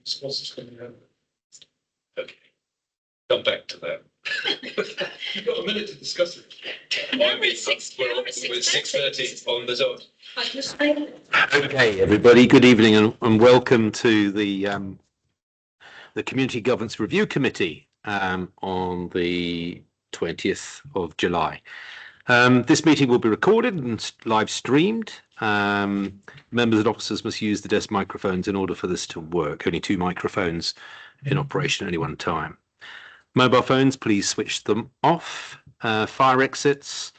Okay, come back to that. You've got a minute to discuss it. We're 6:30 on the dot. Okay, everybody, good evening and welcome to the Community Governance Review Committee on the 20th of July. This meeting will be recorded and live streamed. Members and officers must use the desk microphones in order for this to work. Only 2 microphones in operation at any one time. Mobile phones, please switch them off. Fire exits,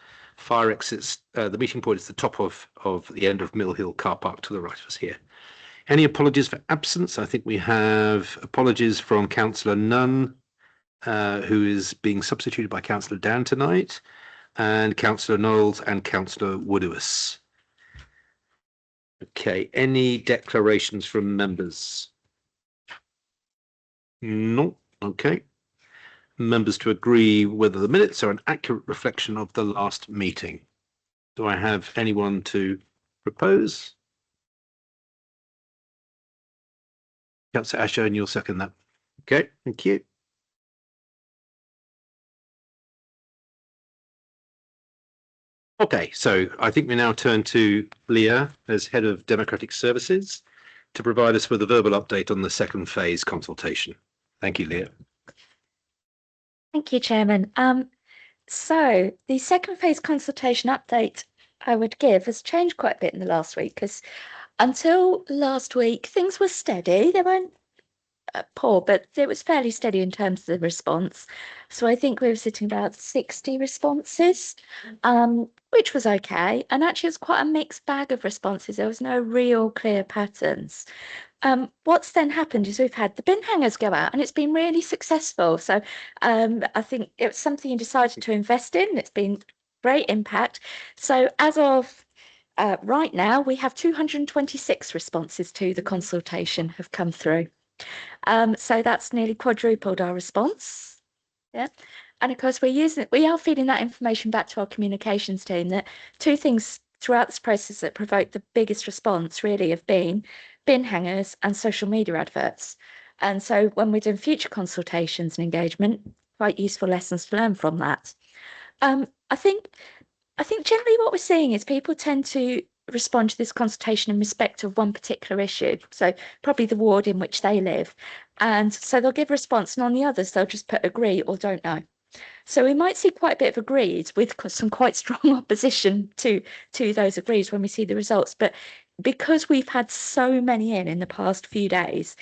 the meeting point is the top of the end of Mill Hill car park to the right of us here. Any apologies for absence? I think we have apologies from Councillor Nunn, who is being substituted by Councillor Dan tonight, and Councillor Knowles and Councillor Woodowes. Okay, any declarations from members? No. Okay. Members to agree whether the minutes are an accurate reflection of the last meeting. Do I have anyone to propose? Councillor Asher, and you'll second that. Okay, thank you. Okay, so I think we now turn to Leah as Head of Democratic Services to provide us with a verbal update on the second phase consultation. Thank you, Leah. Thank you, Chairman. So the second phase consultation update I would give has changed quite a bit in the last week, because until last week things were steady. They weren't poor, but it was fairly steady in terms of the response. So I think we were sitting about 60 responses, which was okay. And actually, it's quite a mixed bag of responses. There was no real clear patterns. What's then happened is we've had the bin hangers go out, and it's been really successful. So I think it was something you decided to invest in. It's been great impact. So as of right now, we have 226 responses to the consultation have come through. So that's nearly quadrupled our response. Yeah. And of course, we are feeding that information back to our communications team. That 2 things throughout this process that provoked the biggest response really have been bin hangers and social media adverts. And so when we're doing future consultations and engagement, quite useful lessons to learn from that. I think generally what we're seeing is people tend to respond to this consultation in respect of one particular issue, so probably the ward in which they live, and so they'll give a response, and on the others they'll just put agree or don't know. So we might see quite a bit of agreed with some quite strong opposition to those agrees when we see the results, but because we've had so many in the past few days,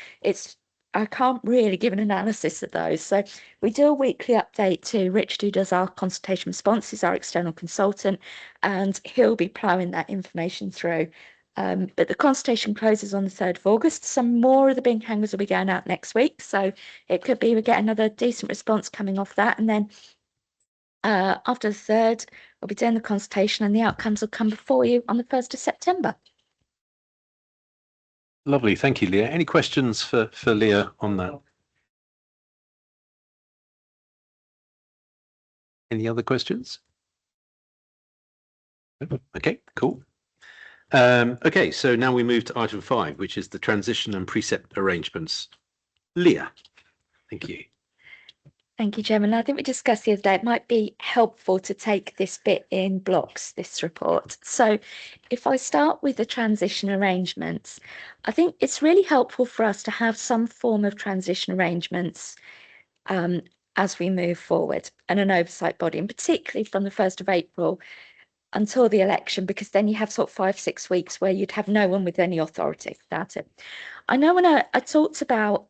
I can't really give an analysis of those. So we do a weekly update to Richard, who does our consultation responses, our external consultant, and he'll be ploughing that information through. But the consultation closes on the 3rd of August. Some more of the bin hangers will be going out next week. So it could be we get another decent response coming off that. And then after the 3rd, we'll be doing the consultation, and the outcomes will come before you on the 1st of September. Lovely, thank you, Leah. Any questions for Leah on that? Any other questions? Okay, cool. Okay, so now we move to item 5, which is the transition and precept arrangements. Leah, thank you. Thank you, Chairman. I think we discussed the other day, it might be helpful to take this bit in blocks, this report. So if I start with the transition arrangements, I think it's really helpful for us to have some form of transition arrangements as we move forward, and an oversight body, and particularly from the 1st of April until the election, because then you have sort of 5-6 weeks where you'd have no one with any authority about it. I know when I talked about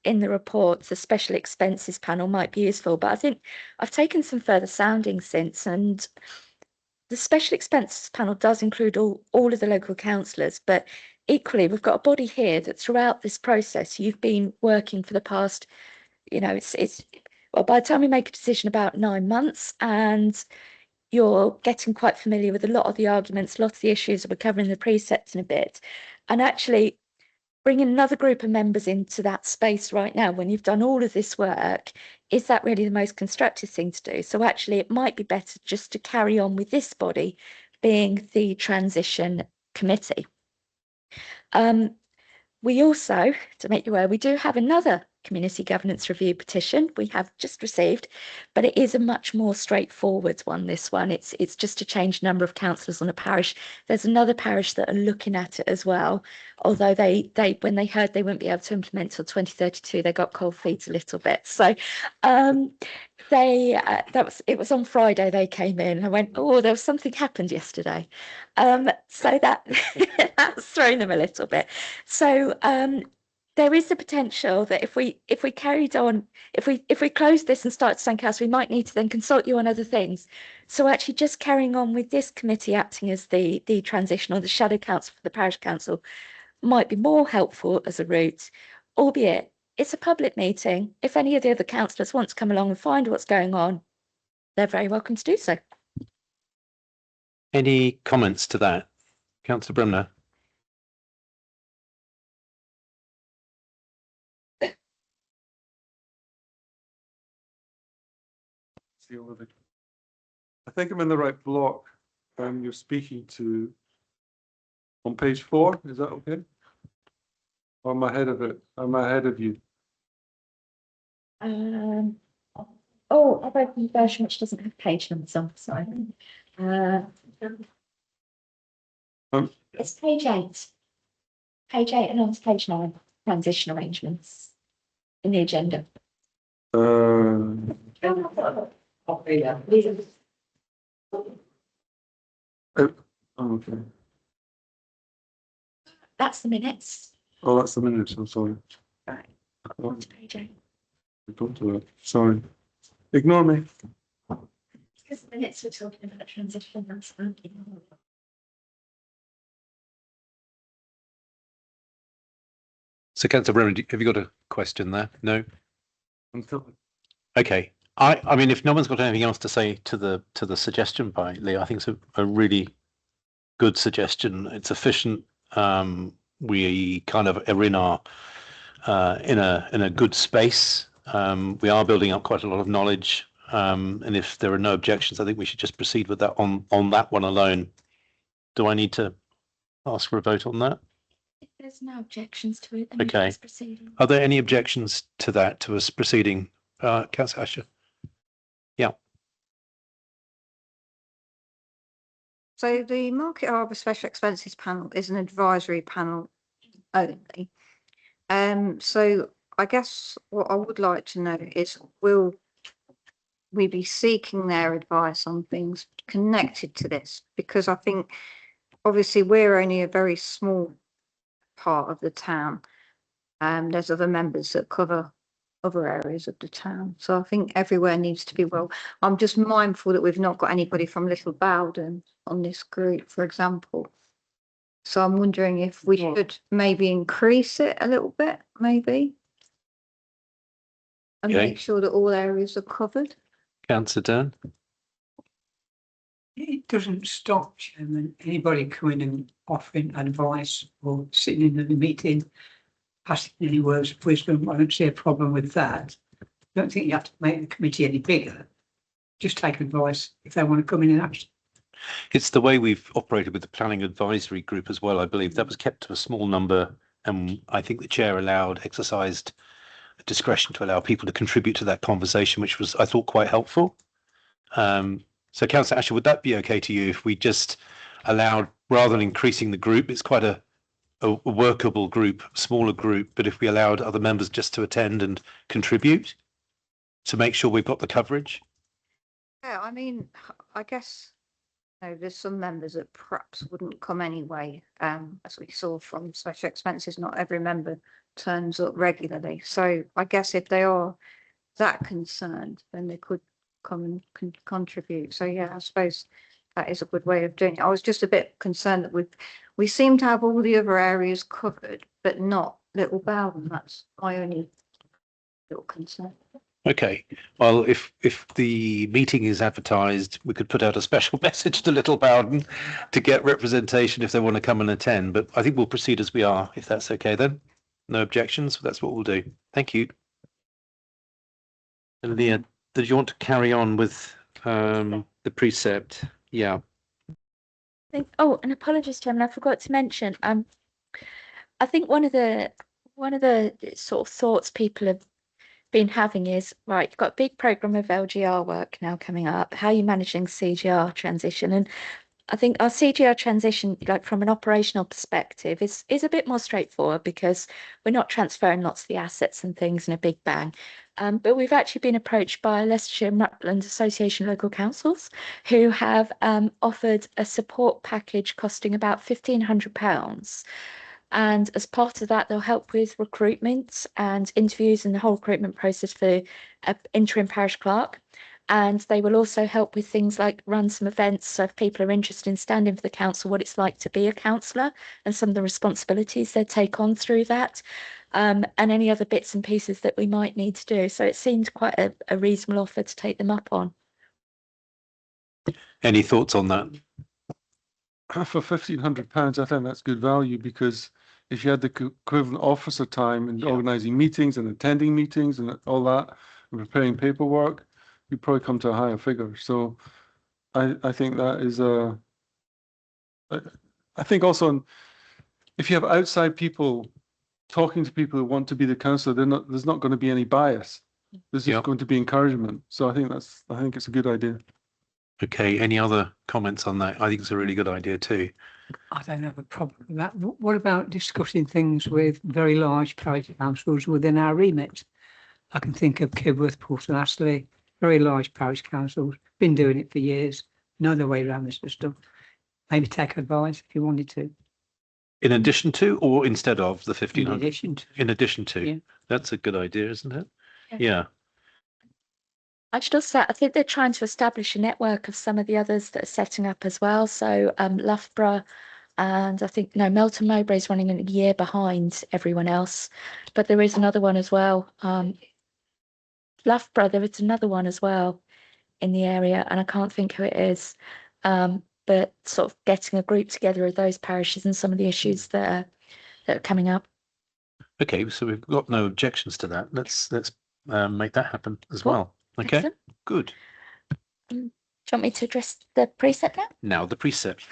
in the report, the special expenses panel might be useful, but I think I've taken some further soundings since, and the special expenses panel does include all of the local councillors, but equally we've got a body here that throughout this process you've been working for the past, well, by the time we make a decision, about 9 months, and you're getting quite familiar with a lot of the arguments, a lot of the issues that we're covering in the precepts in a bit, and actually bringing another group of members into that space right now when you've done all of this work, is that really the most constructive thing to do? So actually it might be better just to carry on with this body being the transition committee. We also, to make you aware, we do have another community governance review petition we have just received, but it is a much more straightforward one. This one, it's just to change number of councillors on a parish. There's another parish that are looking at it as well, although they when they heard they wouldn't be able to implement till 2032, they got cold feet a little bit. So it was on Friday they came in and I went, oh, there was something happened yesterday. So that that's thrown them a little bit. So there is the potential that if we carried on, if we close this and start St House, we might need to then consult you on other things. So actually just carrying on with this committee acting as the transition or the shadow council for the parish council might be more helpful as a route, albeit it's a public meeting. If any of the other councillors want to come along and find what's going on, they're very welcome to do so. Any comments to that? Councillor Bremner? I think I'm in the right block. You're speaking to on page 4. Is that okay? Or am I ahead of it? Am I ahead of you? Oh, I've opened the version which doesn't have page numbers on. Sorry. It's page 8. Page 8 and on to page 9. Transition arrangements in the agenda. Okay. That's the minutes. Oh, that's the minutes. I'm sorry. Right. Oh, On to page 8. I got to it. Sorry. Ignore me. Because the minutes were talking about transition. That's fine. So Councillor Bremner, have you got a question there? No? Until Okay. I mean, if no one's got anything else to say to the suggestion by Lee, I think it's a really good suggestion. It's efficient. We kind of are in our in a good space. We are building up quite a lot of knowledge. And if there are no objections, I think we should just proceed with that on that one alone. Do I need to ask for a vote on that? If there's no objections to it, then Okay. it's proceeding. Are there any objections to that, to us proceeding? Councillor Asher? Yeah. So the Market Harbour Special Expenses Panel is an advisory panel only. So I guess what I would like to know is, will we be seeking their advice on things connected to this? Because I think obviously we're only a very small part of the town. There's other members that cover other areas of the town. So I think everywhere needs to be well. I'm just mindful that we've not got anybody from Little Bowden on this group, for example. So I'm wondering if we should maybe increase it a little bit, maybe. And Okay. make sure that all areas are covered. Councillor Dern? It doesn't stop, Chairman, anybody coming and offering advice or sitting in the meeting, passing any words of wisdom. I don't see a problem with that. I don't think you have to make the committee any bigger. Just take advice if they want to come in and act. It's the way we've operated with the planning advisory group as well, I believe. That was kept to a small number, and I think the chair exercised discretion to allow people to contribute to that conversation, which was, I thought, quite helpful. So Councillor Asher, would that be okay to you if we just allowed, rather than increasing the group, it's quite a workable group, smaller group, but if we allowed other members just to attend and contribute to make sure we've got the coverage? Yeah, I mean, I guess there's some members that perhaps wouldn't come anyway. As we saw from special expenses, not every member turns up regularly. So I guess if they are that concerned, then they could come and contribute. So yeah, I suppose that is a good way of doing it. I was just a bit concerned that we seem to have all the other areas covered, but not Little Bowden. That's my only little concern. Okay, well, if the meeting is advertised, we could put out a special message to Little Bowden to get representation if they want to come and attend, but I think we'll proceed as we are, if that's okay then. No objections, that's what we'll do. Thank you. And Leah, did you want to carry on with the precept? Yeah. Oh, and apologies, Chairman, I forgot to mention, I think one of the sort of thoughts people have been having is, right, you've got a big program of LGR work now coming up. How are you managing CGR transition? And I think our CGR transition, like from an operational perspective, is a bit more straightforward because we're not transferring lots of the assets and things in a big bang. But we've actually been approached by Leicestershire and Rutland Association of Local Councils who have offered a support package costing about £1,500. And as part of that, they'll help with recruitment and interviews and the whole recruitment process for an interim parish clerk. And they will also help with things like run some events. So if people are interested in standing for the council, what it's like to be a councillor and some of the responsibilities they take on through that, and any other bits and pieces that we might need to do. So it seemed quite a reasonable offer to take them up on. Any thoughts on that? For £1,500, I think that's good value because if you had the equivalent officer time and organising meetings and attending meetings and all that, and preparing paperwork, you'd probably come to a higher figure. So I think that is I think also if you have outside people talking to people who want to be the councillor, there's not going to be any bias. There's just going to be encouragement. So I think it's a good idea. Okay, any other comments on that? I think it's a really good idea too. I don't have a problem with that. What about discussing things with very large parish councils within our remit? I can think of Kibworth, Port and Astley, very large parish councils, been doing it for years, know their way around the system. Maybe take advice if you wanted to. In addition to or instead of the 1,500? In addition to. In addition to. Yeah. That's a good idea, isn't it? Yeah. Yeah. I should also say, I think they're trying to establish a network of some of the others that are setting up as well. So Loughborough and I think, no, Melton Mowbray is running a year behind everyone else. But there is another one as well. Loughborough, there is another one as well in the area, and I can't think who it is. But sort of getting a group together of those parishes and some of the issues that are coming up. Okay, so we've got no objections to that. Let's make that happen as Cool. well. Okay, Excellent. good. Do you want me to address the precept now? Now the precept.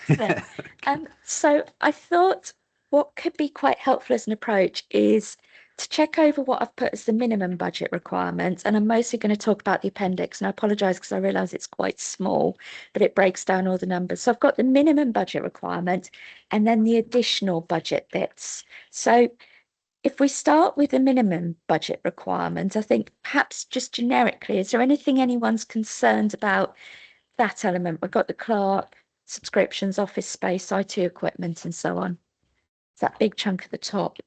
So I thought what could be quite helpful as an approach is to check over what I've put as the minimum budget requirements. And I'm mostly going to talk about the appendix. And I apologise because I realise it's quite small, but it breaks down all the numbers. So I've got the minimum budget requirement and then the additional budget bits. So if we start with the minimum budget requirement, I think perhaps just generically, is there anything anyone's concerned about that element? We've got the clerk, subscriptions, office space, IT equipment, and so on. It's that big chunk at the top.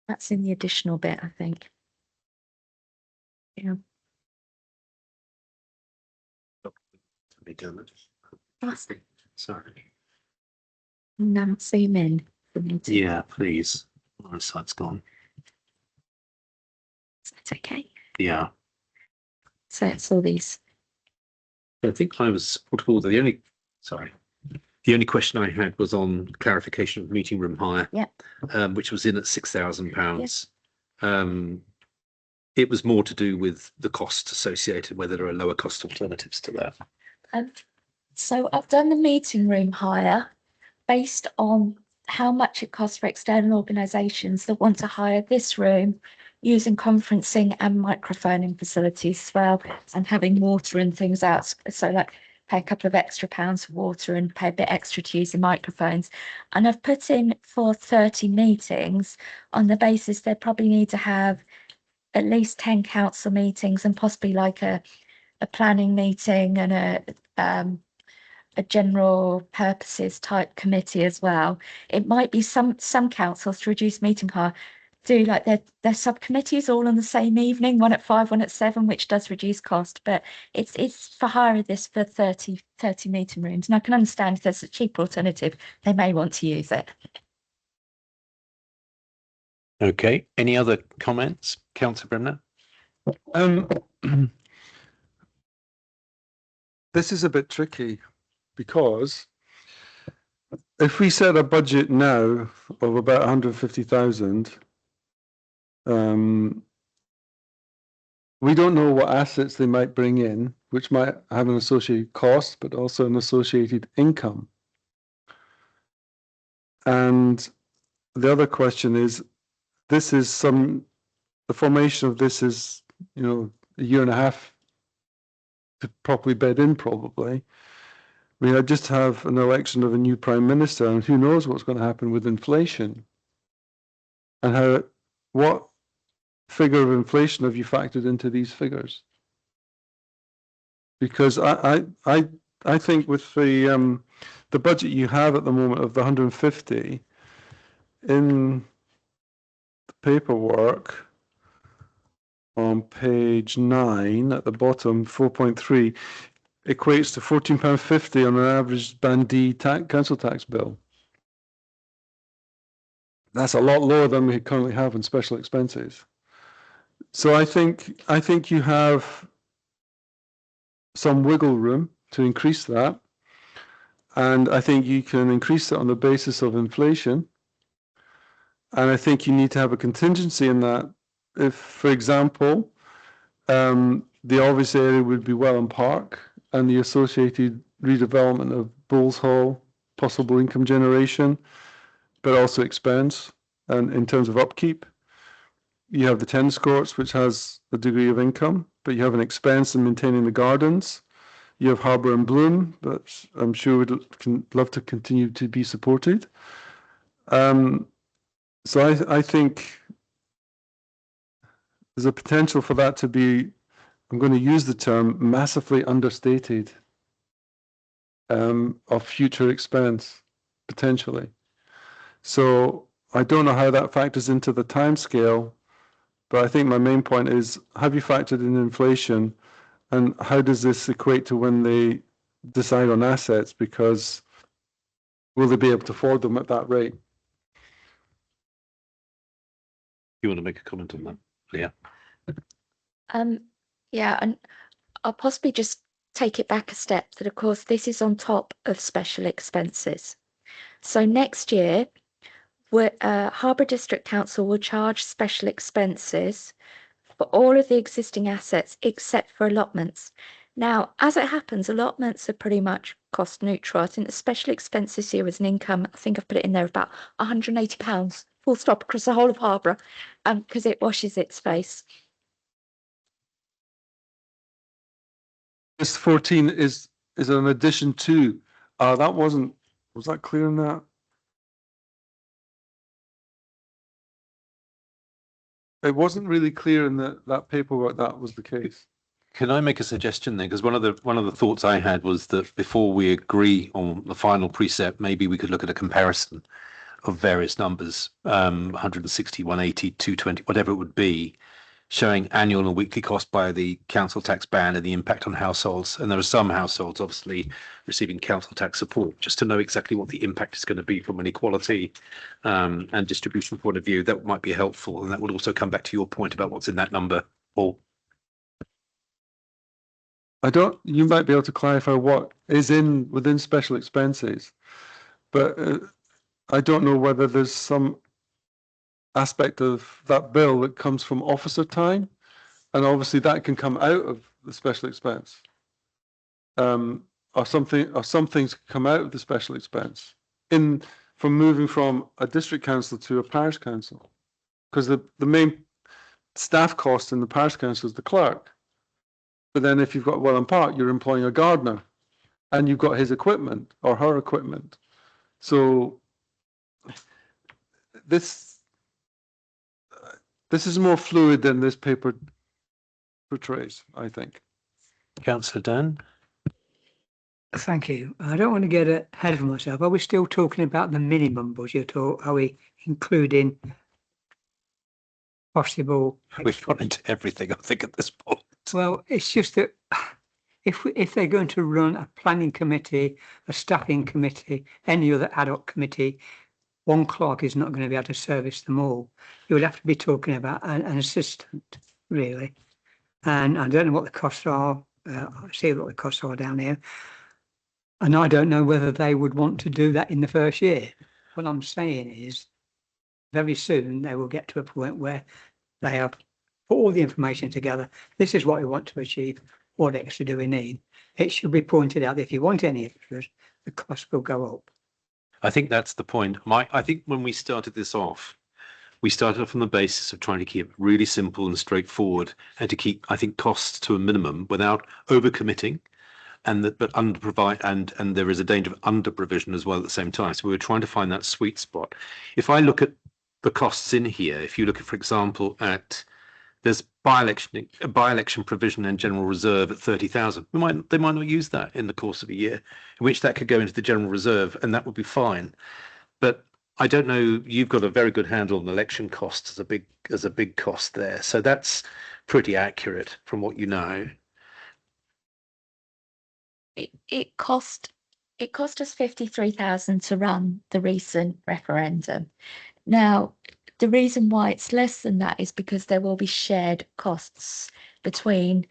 That's in the additional bit, I think. Yeah. Sorry. Now zoom in. Yeah, please. My site's gone. That's okay. Yeah. So it's all these. I think I was supportive of the only question I had was on clarification of meeting room hire. Yeah. Which was in at £6,000. It was more to do with the cost associated, whether there are lower cost alternatives to that. So I've done the meeting room hire based on how much it costs for external organisations that want to hire this room using conferencing and microphoning facilities as well, and having water and things out. So like pay a couple of extra pounds for water and pay a bit extra to use the microphones. And I've put in for 30 meetings on the basis they probably need to have at least 10 council meetings and possibly like a planning meeting and a general purposes type committee as well. It might be some councils to reduce meeting hire do like their subcommittees all on the same evening, one at 5, one at 7, which does reduce cost, but it's for hire this for 30 meeting rooms. And I can understand if there's a cheaper alternative, they may want to use it. Okay, any other comments, Councillor Bremner? This is a bit tricky because if we set a budget now of about 150,000, we don't know what assets they might bring in, which might have an associated cost, but also an associated income. And the other question is, the formation of this is, a year and a half to properly bed in, probably. I just have an election of a new prime minister, and who knows what's going to happen with inflation, and what figure of inflation have you factored into these figures? Because I think with the budget you have at the moment of the 150 in the paperwork on page 9 at the bottom, 4.3 equates to £14.50 on an average Band D council tax bill. That's a lot lower than we currently have in special expenses. So I think you have some wiggle room to increase that. And I think you can increase it on the basis of inflation. And I think you need to have a contingency in that. If, for example, the obvious area would be Welland Park and the associated redevelopment of Bulls Hall, possible income generation, but also expense and in terms of upkeep. You have the tennis courts, which has a degree of income, but you have an expense in maintaining the gardens. You have Harbour and Bloom, but I'm sure we'd love to continue to be supported. So I think there's a potential for that to be, I'm going to use the term, massively understated of future expense, potentially. So I don't know how that factors into the timescale, but I think my main point is, have you factored in inflation, and how does this equate to when they decide on assets? Because will they be able to afford them at that rate? You want to make a comment on that? Yeah. Yeah, and I'll possibly just take it back a step that, of course, this is on top of special expenses. So next year, Harbour District Council will charge special expenses for all of the existing assets except for allotments. Now, as it happens, allotments are pretty much cost neutral. I think the special expenses here was an income, I think I've put it in there, about £180, full stop, across the whole of Harbour, because it washes its face. This 14 is an addition to, was that clear in that? It wasn't really clear in that paperwork that was the case. Can I make a suggestion then? Because one of the thoughts I had was that before we agree on the final precept, maybe we could look at a comparison of various numbers, 160, 180, 220, whatever it would be, showing annual and weekly cost by the council tax band and the impact on households. And there are some households obviously receiving council tax support, just to know exactly what the impact is going to be from an equality and distribution point of view. That might be helpful. And that would also come back to your point about what's in that number, Paul. You might be able to clarify what is within special expenses, but I don't know whether there's some aspect of that bill that comes from officer time, and obviously that can come out of the special expense, or some things come out of the special expense from moving from a district council to a parish council, because the main staff cost in the parish council is the clerk. But then if you've got Welland Park, you're employing a gardener, and you've got his equipment or her equipment. So this is more fluid than this paper portrays, I think. Councillor Dan? Thank you. I don't want to get ahead of myself. Are we still talking about the minimum budget, or are we including possible? We've gone into everything, I think, at this point. Well, it's just that if they're going to run a planning committee, a staffing committee, any other ad hoc committee, one clerk is not going to be able to service them all. You would have to be talking about an assistant, really. And I don't know what the costs are. I see what the costs are down here. And I don't know whether they would want to do that in the first year. What I'm saying is, very soon they will get to a point where they have put all the information together. This is what we want to achieve. What extra do we need? It should be pointed out that if you want any extras, the cost will go up. I think that's the point. I think when we started this off, we started off on the basis of trying to keep it really simple and straightforward and to keep, I think, costs to a minimum without overcommitting but under provide and there is a danger of under provision as well at the same time. So we were trying to find that sweet spot. If I look at the costs in here, if you look at, for example, at there's by-election provision and general reserve at 30,000. They might not use that in the course of a year, in which that could go into the general reserve and that would be fine. But I don't know, you've got a very good handle on election costs as a big cost there. So that's pretty accurate from what you know. It cost us 53,000 to run the recent referendum. Now, the reason why it's less than that is because there will be shared costs between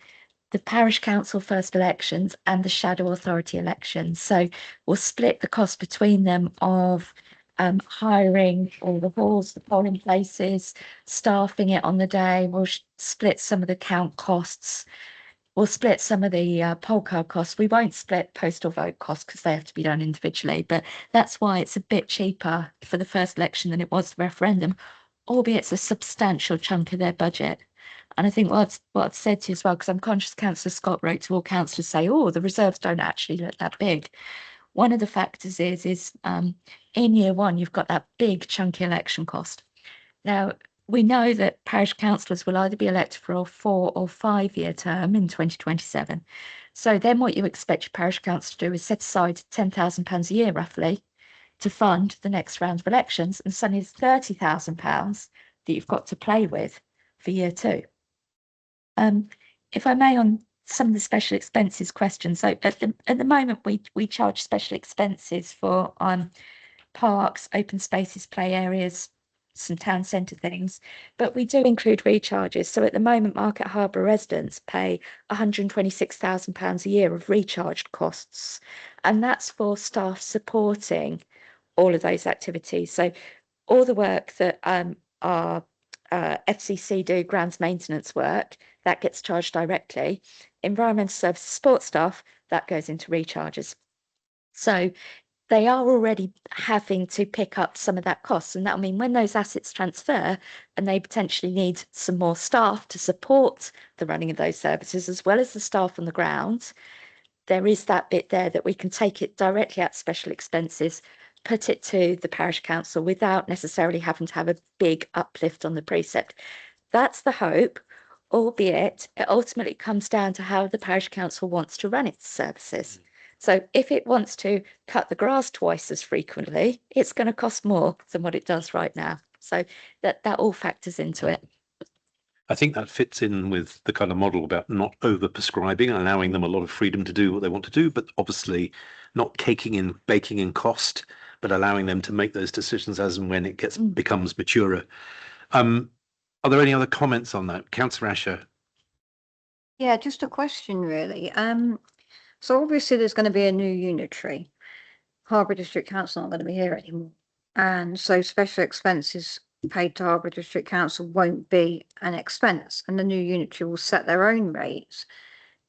the parish council first elections and the shadow authority elections. So we'll split the cost between them of hiring all the halls, the polling places, staffing it on the day. We'll split some of the count costs. We'll split some of the poll card costs. We won't split postal vote costs because they have to be done individually, but that's why it's a bit cheaper for the first election than it was the referendum, albeit it's a substantial chunk of their budget. And I think what I've said to you as well, because I'm conscious Councillor Scott wrote to all councillors say, oh, the reserves don't actually look that big. One of the factors is in year one, you've got that big chunky election cost. Now, we know that parish councillors will either be elected for a 4 or 5 year term in 2027. So then what you expect your parish council to do is set aside £10,000 a year roughly to fund the next round of elections, and suddenly it's £30,000 that you've got to play with for year two. If I may, on some of the special expenses questions. So at the moment we charge special expenses for parks, open spaces, play areas, some town centre things, but we do include recharges. So at the moment, Market Harbour residents pay £126,000 a year of recharged costs, and that's for staff supporting all of those activities. So all the work that our FCC do, grounds maintenance work, that gets charged directly. Environmental services support staff, that goes into recharges. So they are already having to pick up some of that cost. And that'll mean when those assets transfer and they potentially need some more staff to support the running of those services, as well as the staff on the ground, there is that bit there that we can take it directly out special expenses, put it to the parish council without necessarily having to have a big uplift on the precept. That's the hope, albeit it ultimately comes down to how the parish council wants to run its services. So if it wants to cut the grass twice as frequently, it's going to cost more than what it does right now. So that all factors into it. I think that fits in with the kind of model about not over prescribing, allowing them a lot of freedom to do what they want to do, but obviously not baking in cost, but allowing them to make those decisions as and when it becomes maturer. Are there any other comments on that? Councillor Asher? Yeah, just a question really. So obviously there's going to be a new unitary. Harbour District Council not going to be here anymore. And so special expenses paid to Harbour District Council won't be an expense, and the new unitary will set their own rates.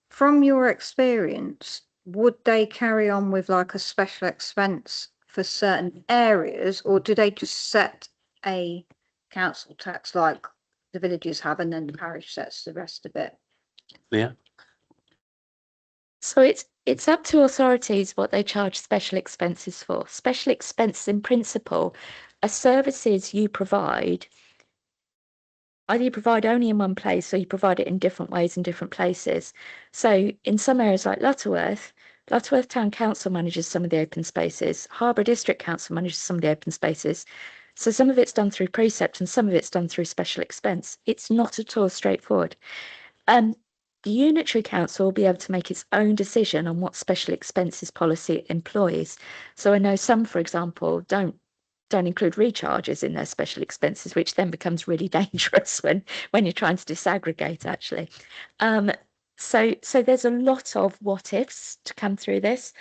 From your experience, would they carry on with like a special expense for certain areas, or do they just set a council tax like the villages have and then the parish sets the rest of it? Yeah. So it's up to authorities what they charge special expenses for. Special expenses in principle are services you provide. Either you provide only in one place or you provide it in different ways in different places. So in some areas like Lutterworth Town Council manages some of the open spaces. Harbour District Council manages some of the open spaces. So some of it's done through precept and some of it's done through special expense. It's not at all straightforward. The unitary council will be able to make its own decision on what special expenses policy it employs. So I know some, for example, don't include recharges in their special expenses, which then becomes really dangerous when you're trying to disaggregate actually. So there's a lot of what ifs to come through this.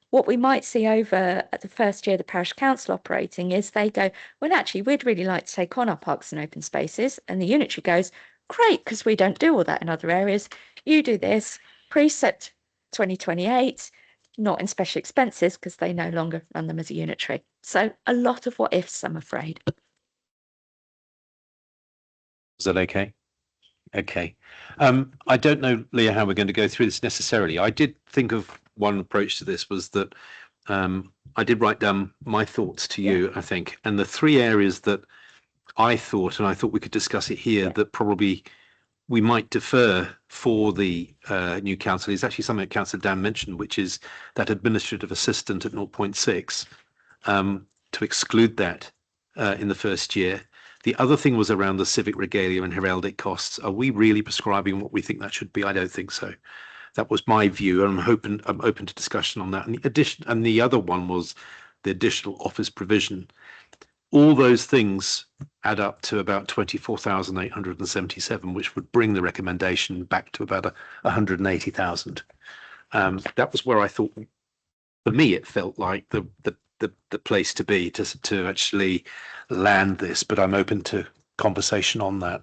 What we might see over at the first year of the parish council operating is they go, well, actually, we'd really like to take on our parks and open spaces. And the unitary goes, great, because we don't do all that in other areas. You do this, precept 2028, not in special expenses because they no longer run them as a unitary. So a lot of what ifs, I'm afraid. Is that okay? Okay. I don't know, Leah, how we're going to go through this necessarily. I did think of one approach to this was that I did write down my thoughts to you, I think, and the three areas that I thought, and I thought we could discuss it here, that probably we might defer for the new council is actually something that Councillor Dan mentioned, which is that administrative assistant at 0.6, to exclude that in the first year. The other thing was around the civic regalia and heraldic costs. Are we really prescribing what we think that should be? I don't think so. That was my view, and I'm open to discussion on that. And the other one was the additional office provision. All those things add up to about 24,877, which would bring the recommendation back to about 180,000. That was where I thought, for me, it felt like the place to be to actually land this, but I'm open to conversation on that.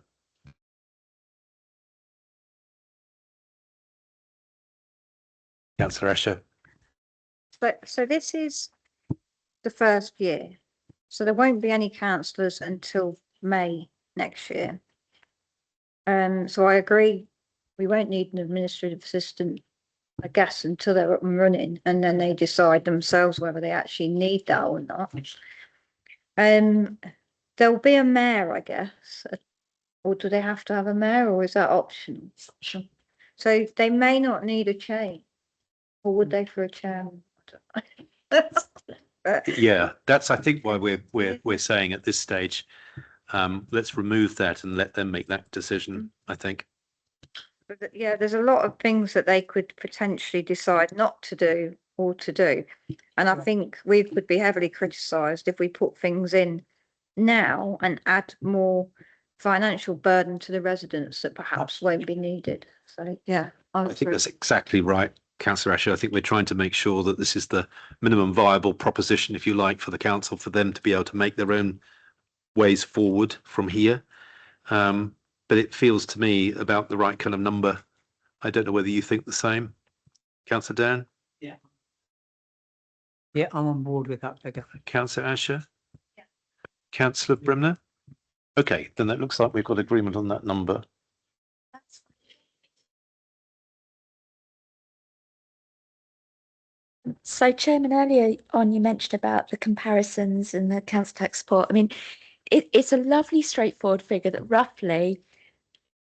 Councillor Asher. So this is the first year. So there won't be any councillors until May next year. So I agree, we won't need an administrative assistant, I guess, until they're up and running, and then they decide themselves whether they actually need that or not. There'll be a mayor, I guess, or do they have to have a mayor, or is that optional? So they may not need a change, or would they for a chairman? Yeah, that's I think why we're saying at this stage, let's remove that and let them make that decision, I think. But yeah, there's a lot of things that they could potentially decide not to do or to do. And I think we could be heavily criticised if we put things in now and add more financial burden to the residents that perhaps won't be needed. So yeah, I think that's exactly right, Councillor Asher. I think we're trying to make sure that this is the minimum viable proposition, if you like, for the council, for them to be able to make their own ways forward from here. But it feels to me about the right kind of number. I don't know whether you think the same, Councillor Dan? Yeah. Yeah, I'm on board with that figure. Councillor Asher? Yeah. Councillor Brimner? Okay, then it looks like we've got agreement on that number. So, Chairman, earlier on you mentioned about the comparisons and the council tax support. I mean, it's a lovely straightforward figure that roughly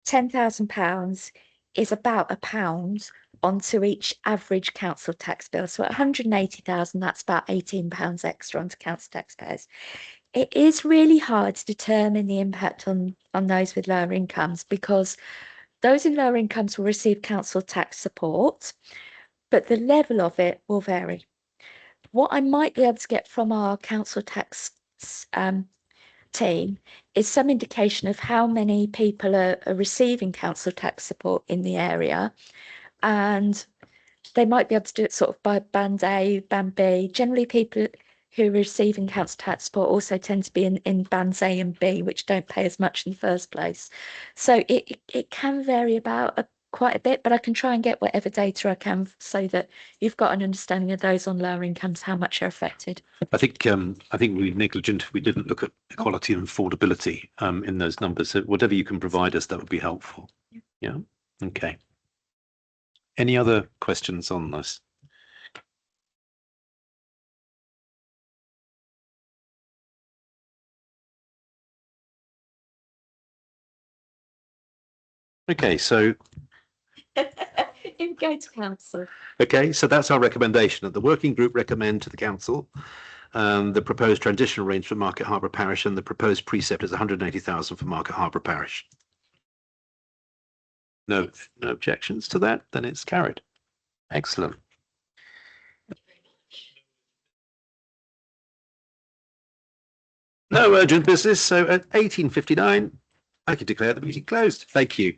£10,000 is about £1 onto each average council tax bill. So at 180,000, that's about £18 extra onto council taxpayers. It is really hard to determine the impact on those with lower incomes, because those in lower incomes will receive council tax support, but the level of it will vary. What I might be able to get from our council tax team is some indication of how many people are receiving council tax support in the area, and they might be able to do it sort of by band A, band B. Generally, people who are receiving council tax support also tend to be in bands A and B, which don't pay as much in the first place. So it can vary about quite a bit, but I can try and get whatever data I can so that you've got an understanding of those on lower incomes, how much are affected. I think we'd be negligent if we didn't look at equality and affordability in those numbers. So whatever you can provide us, that would be helpful. Yeah. Okay. Any other questions on this? Okay, so Go to council. okay, so that's our recommendation, that the working group recommend to the council the proposed transitional range for Market Harborough Parish, and the proposed precept is 180,000 for Market Harborough Parish. No objections to that, then it's carried. Excellent. No urgent business, so at 18:59 I can declare the meeting closed. Thank you.